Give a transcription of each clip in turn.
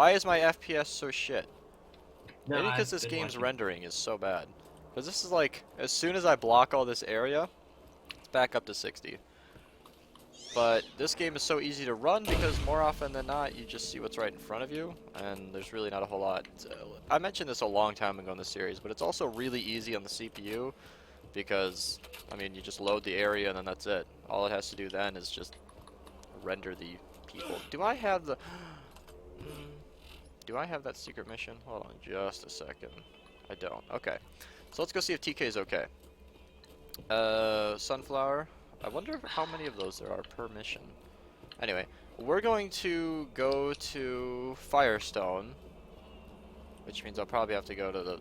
Why is my FPS so shit? No, Maybe because I've this been game's watching. rendering is so bad. Because this is like, as soon as I block all this area, it's back up to 60. But this game is so easy to run because more often than not, you just see what's right in front of you, and there's really not a whole lot. I mentioned this a long time ago in the series, but it's also really easy on the CPU because, I mean, you just load the area and then that's it. All it has to do then is just render the people. Do I have the... Do I have that secret mission? Hold on just a second. I don't. Okay. So let's go see if TK is okay. Sunflower. I wonder how many of those there are per mission. Anyway, we're going to go to Firestone, which means I'll probably have to go to the...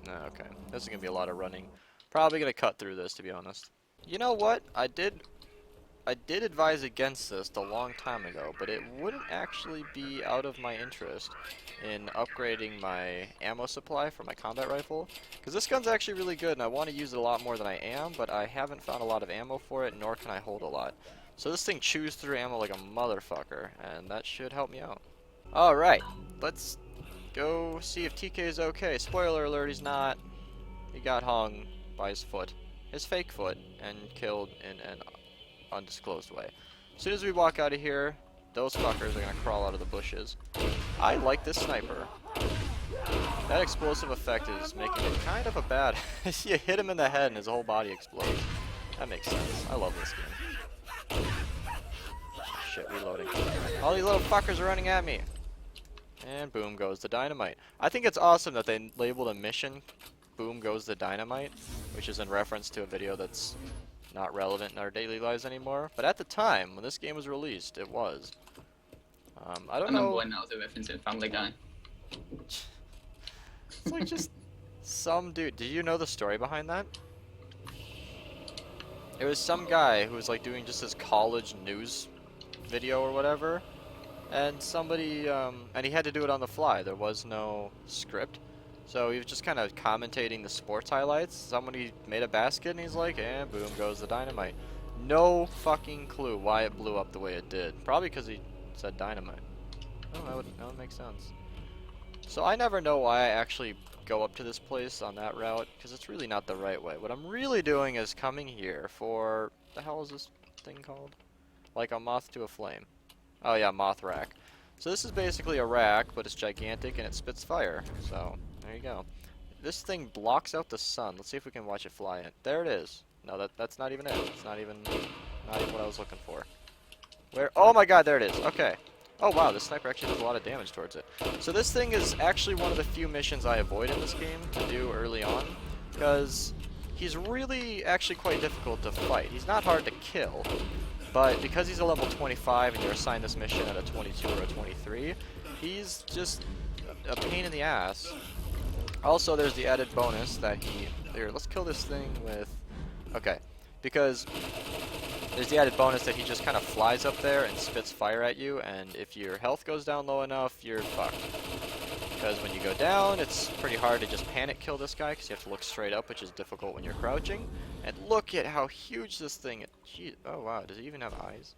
No, okay. This is going to be a lot of running. Probably going to cut through this, to be honest. You know what? I did advise against this a long time ago, but it wouldn't actually be out of my interest in upgrading my ammo supply for my combat rifle, because this gun's actually really good and I want to use it a lot more than I am, but I haven't found a lot of ammo for it, nor can I hold a lot. So this thing chews through ammo like a motherfucker, and that should help me out. Alright, let's go see if TK is okay. Spoiler alert, he's not. He got hung by his foot. His fake foot, and killed in an undisclosed way. As soon as we walk out of here, those fuckers are gonna crawl out of the bushes. I like this sniper. That explosive effect is making it kind of a bad... You hit him in the head and his whole body explodes. That makes sense. I love this game. Shit, reloading. All these little fuckers are running at me. And boom goes the dynamite. I think it's awesome that they labeled a mission Boom Goes the Dynamite, which is in reference to a video that's not relevant in our daily lives anymore. But at the time, when this game was released, it was. I don't remember know. when that was a reference in Family Guy. It's like just some dude. Did you know the story behind that? It was some guy who was like doing just his college news video or whatever, and somebody, and he had to do it on the fly. There was no script. So he was just kind of commentating the sports highlights. Somebody made a basket and he's like, and boom goes the dynamite. No fucking clue why it blew up the way it did. Probably because he said dynamite. Oh, that would make sense. So I never know why I actually go up to this place on that route, because it's really not the right way. What I'm really doing is coming here for... The hell is this thing called? Like a moth to a flame. Oh yeah, moth rack. So this is basically a rack, but it's gigantic and it spits fire. So, there you go. This thing blocks out the sun. Let's see if we can watch it fly in. There it is. No, that's not even it. It's not even what I was looking for. Where? Oh my god, there it is. Okay. Oh wow, this sniper actually does a lot of damage towards it. So this thing is actually one of the few missions I avoid in this game to do early on, because he's really actually quite difficult to fight. He's not hard to kill, but because he's a level 25 and you're assigned this mission at a 22 or a 23, he's just a pain in the ass. Also, there's the added bonus that here, let's kill this thing with... Okay, because there's the added bonus that he just kind of flies up there and spits fire at you, and if your health goes down low enough, you're fucked. Because when you go down, it's pretty hard to just panic kill this guy, because you have to look straight up, which is difficult when you're crouching. And look at how huge this thing is. Gee, oh wow, does it even have eyes?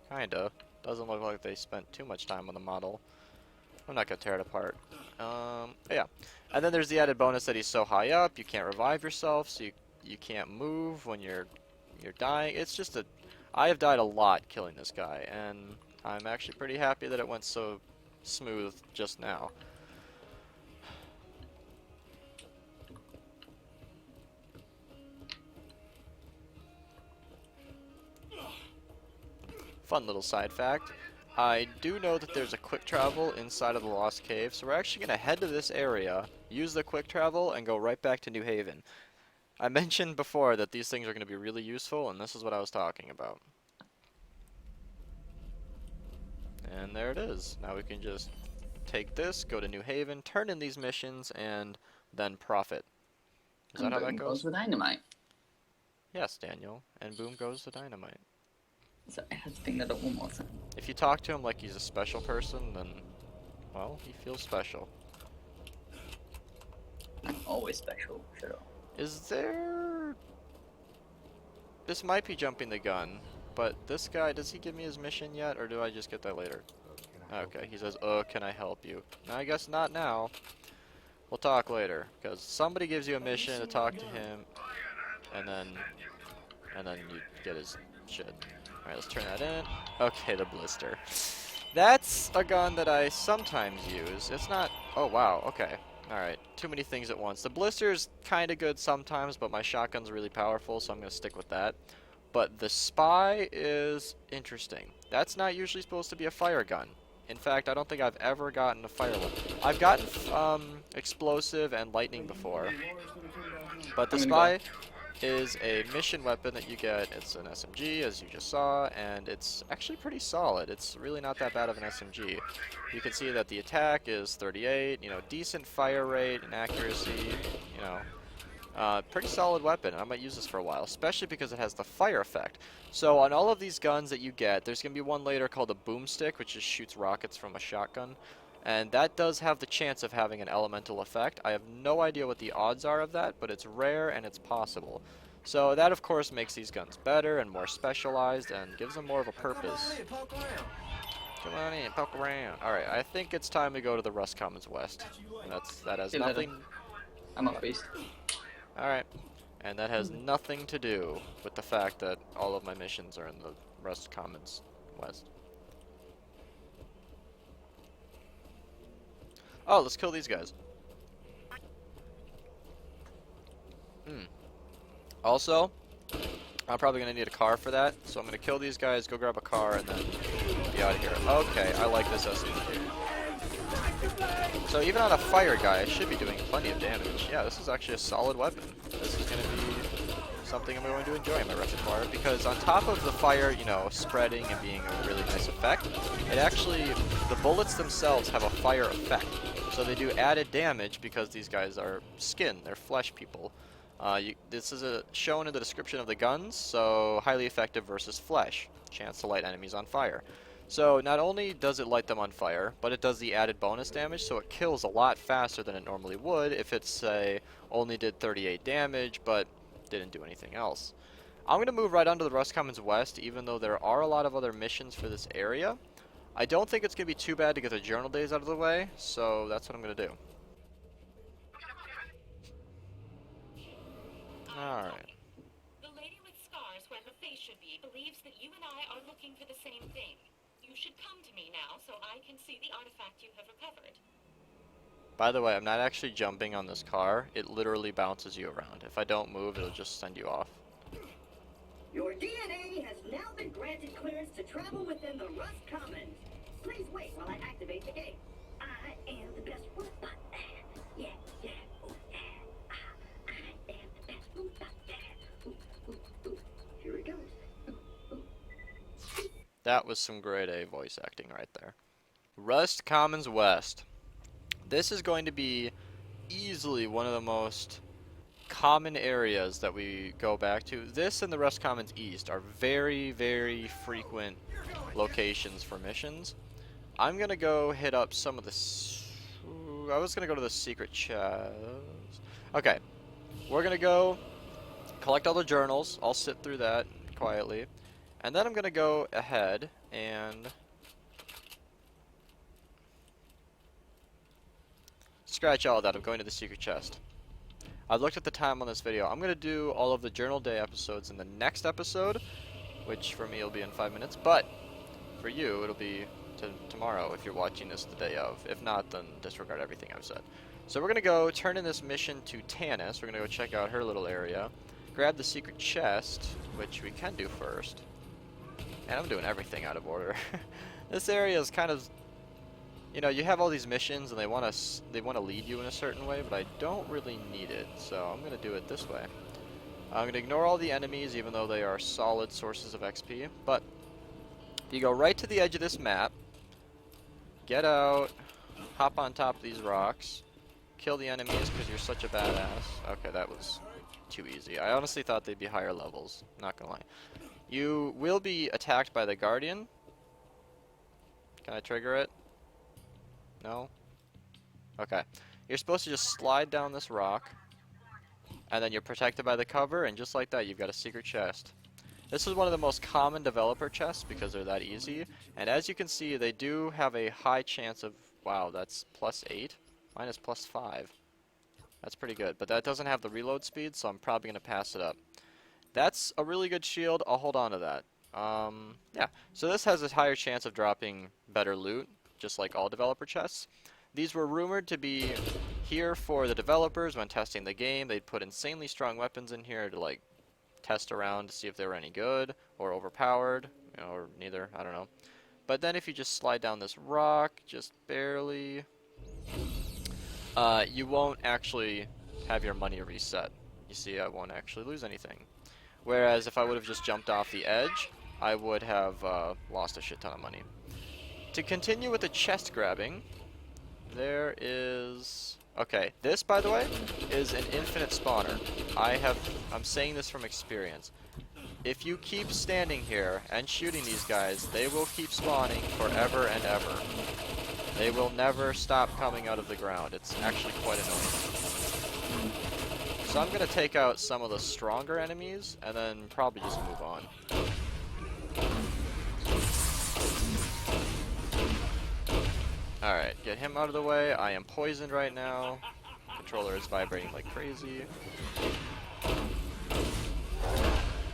Kinda. Doesn't look like they spent too much time on the model. I'm not gonna tear it apart. Yeah. And then there's the added bonus that he's so high up, you can't revive yourself, so you can't move when you're dying. It's just a... I have died a lot killing this guy, and I'm actually pretty happy that it went so smooth just now. Fun little side fact. I do know that there's a quick travel inside of the Lost Cave, so we're actually going to head to this area, use the quick travel, and go right back to New Haven. I mentioned before that these things are going to be really useful, and this is what I was talking about. And there it is. Now we can just take this, go to New Haven, turn in these missions, and then profit. Is that how that goes? With dynamite. Yes, Daniel. And boom goes the dynamite. So I have to bring that up one more time. If you talk to him like he's a special person, then, well, he feels special. I'm always special, shut up. Is there... This might be jumping the gun, but this guy, does he give me his mission yet, or do I just get that later? Okay, he says, can I help you? I guess not now. We'll talk later, because somebody gives you a mission to talk to him, and then you get his shit. Alright, let's turn that in. Okay, the blister. That's a gun that I sometimes use. It's not... Oh, wow, okay. Alright, too many things at once. The blister's kinda good sometimes, but my shotgun's really powerful, so I'm gonna stick with that. But the spy is interesting. That's not usually supposed to be a fire gun. In fact, I don't think I've ever gotten a fire one. I've gotten explosive and lightning before, but the spy is a mission weapon that you get. It's an SMG, as you just saw, and it's actually pretty solid. It's really not that bad of an SMG. You can see that the attack is 38, you know, decent fire rate and accuracy, you know. Pretty solid weapon. I might use this for a while, especially because it has the fire effect. So on all of these guns that you get, there's going to be one later called a boomstick, which just shoots rockets from a shotgun. And that does have the chance of having an elemental effect. I have no idea what the odds are of that, but it's rare and it's possible. So that, of course, makes these guns better and more specialized and gives them more of a purpose. Come on in, poke around. Alright, I think it's time to go to the Rust Commons West. That has nothing... I'm off base. Alright. And that has nothing to do with the fact that all of my missions are in the Rust Commons West. Oh, let's kill these guys. Also, I'm probably going to need a car for that, so I'm going to kill these guys, go grab a car, and then be out of here. Okay, I like this SMG. So even on a fire guy, I should be doing plenty of damage. Yeah, this is actually a solid weapon. This is going to be something I'm going to enjoy in my repertoire, because on top of the fire, you know, spreading and being a really nice effect, it actually, the bullets themselves have a fire effect. So they do added damage because these guys are skin, they're flesh people. This is shown in the description of the guns, so highly effective versus flesh, chance to light enemies on fire. So not only does it light them on fire, but it does the added bonus damage, so it kills a lot faster than it normally would if it, say, only did 38 damage, but didn't do anything else. I'm going to move right onto the Rust Commons West, even though there are a lot of other missions for this area. I don't think it's going to be too bad to get the journal days out of the way, so that's what I'm going to do. Alright. The lady with scars where her face should be believes that you and I are looking for the same thing. You should come to me now so I can see the artifact you have recovered. By the way, I'm not actually jumping on this car. It literally bounces you around. If I don't move, it'll just send you off. Your DNA has now been granted clearance to travel within the Rust Commons. Please wait while I activate the gate. I am the best one. Yeah, yeah, oh, yeah. I am the best. Ooh, yeah. Ooh. Here it goes. That was some grade A voice acting right there. Rust Commons West. This is going to be easily one of the most common areas that we go back to. This and the Rust Commons East are very, very frequent locations for missions. I'm gonna go hit up some of the... I was gonna go to the secret chest. Okay, we're gonna go collect all the journals. I'll sit through that quietly. And then I'm gonna go ahead and scratch all of that. I'm going to the secret chest. I've looked at the time on this video. I'm going to do all of the Journal Day episodes in the next episode, which for me will be in 5 minutes, but for you it'll be tomorrow if you're watching this the day of. If not, then disregard everything I've said. So we're going to go turn in this mission to Tanis. We're going to go check out her little area, grab the secret chest, which we can do first. And I'm doing everything out of order. This area is kind of... You know, you have all these missions and they want to lead you in a certain way, but I don't really need it, so I'm going to do it this way. I'm going to ignore all the enemies, even though they are solid sources of XP, but you go right to the edge of this map, get out, hop on top of these rocks, kill the enemies because you're such a badass. Okay, that was too easy. I honestly thought they'd be higher levels, not going to lie. You will be attacked by the Guardian. Can I trigger it? No? Okay. You're supposed to just slide down this rock, and then you're protected by the cover, and just like that, you've got a secret chest. This is one of the most common developer chests because they're that easy. And as you can see, they do have a high chance of... Wow, that's +8? Mine is +5. That's pretty good, but that doesn't have the reload speed, so I'm probably going to pass it up. That's a really good shield. I'll hold on to that. Yeah, so this has a higher chance of dropping better loot, just like all developer chests. These were rumored to be here for the developers when testing the game. They'd put insanely strong weapons in here to like test around to see if they were any good or overpowered, you know, or neither, I don't know. But then if you just slide down this rock, just barely, you won't actually have your money reset. You see, I won't actually lose anything. Whereas if I would have just jumped off the edge, I would have lost a shit ton of money. To continue with the chest grabbing, there is... Okay, this, by the way, is an infinite spawner. I'm saying this from experience. If you keep standing here and shooting these guys, they will keep spawning forever and ever. They will never stop coming out of the ground. It's actually quite annoying. So I'm going to take out some of the stronger enemies and then probably just move on. Alright, get him out of the way. I am poisoned right now. Controller is vibrating like crazy.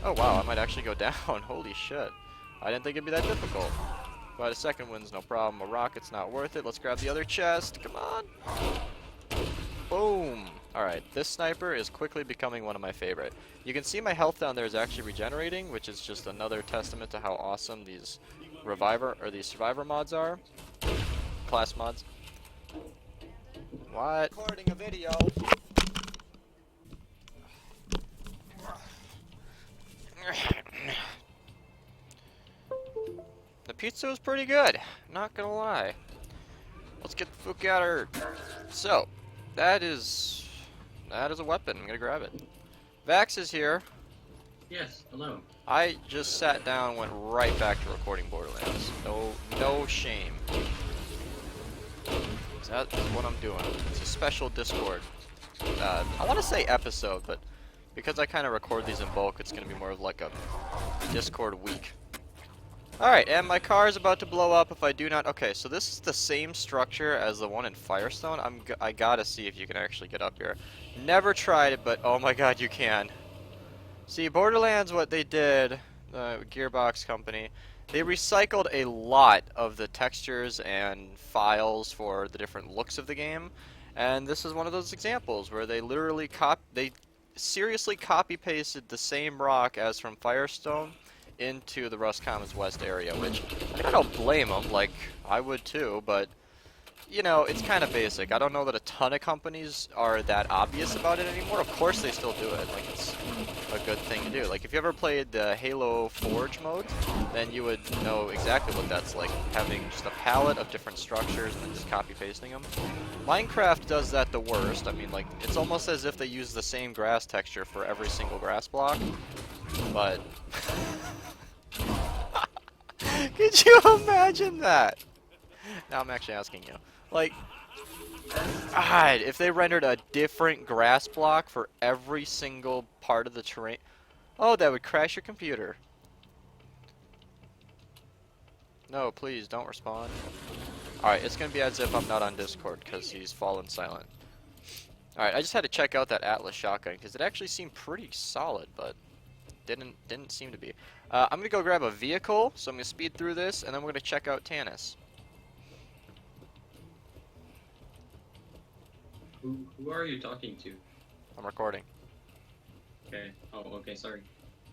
Oh wow, I might actually go down. Holy shit. I didn't think it'd be that difficult. But a second win's no problem. A rocket's not worth it. Let's grab the other chest. Come on. Boom. Alright, this sniper is quickly becoming one of my favorite. You can see my health down there is actually regenerating, which is just another testament to how awesome these survivor mods are. Class mods. What? Recording a video. The pizza was pretty good, not gonna lie. Let's get the fuck out of here. So, that is a weapon. I'm gonna grab it. Vax is here. Yes, hello. I just sat down, went right back to recording Borderlands. No shame. That's what I'm doing. It's a special Discord. I want to say episode, but because I kind of record these in bulk, it's going to be more of like a Discord week. Alright, and my car is about to blow up if I do not... Okay, so this is the same structure as the one in Firestone. I gotta see if you can actually get up here. Never tried it, but oh my god, you can. See, Borderlands, what they did, the Gearbox company, they recycled a lot of the textures and files for the different looks of the game, and this is one of those examples where they literally seriously copy-pasted the same rock as from Firestone into the Rust Commons West area, which I don't blame them, like, I would too, but, you know, it's kind of basic. I don't know that a ton of companies are that obvious about it anymore. Of course they still do it, like, it's a good thing to do. Like, if you ever played the Halo Forge mode, then you would know exactly what that's like, having just a palette of different structures and then just copy-pasting them. Minecraft does that the worst. I mean, like, it's almost as if they use the same grass texture for every single grass block, but... Could you imagine that? Now I'm actually asking you. Like, God, if they rendered a different grass block for every single part of the terrain... Oh, that would crash your computer. No, please, don't respond. Alright, it's gonna be as if I'm not on Discord, because he's fallen silent. Alright, I just had to check out that Atlas shotgun, because it actually seemed pretty solid, but... Didn't seem to be. I'm gonna go grab a vehicle, so I'm gonna speed through this, and then we're gonna check out Tanis. Who are you talking to? I'm recording. Okay. Oh, okay, sorry.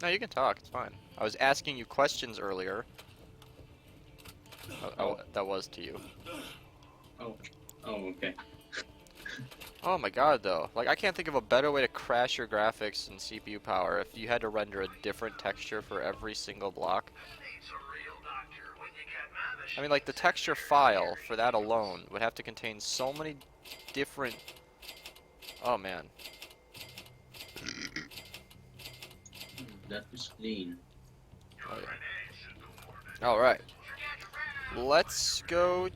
No, you can talk, it's fine. I was asking you questions earlier. Oh, that was to you. Oh, okay. Oh my god, though. Like, I can't think of a better way to crash your graphics and CPU power if you had to render a different texture for every single block. I mean, like, the texture file for that alone would have to contain so many different... Oh, man. That was clean. Oh, yeah. Alright. Let's go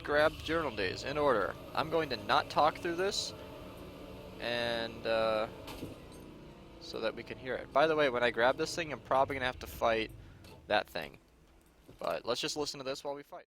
grab journal days in order. I'm going to not talk through this and so that we can hear it. By the way, when I grab this thing, I'm probably gonna have to fight that thing. But let's just listen to this while we fight.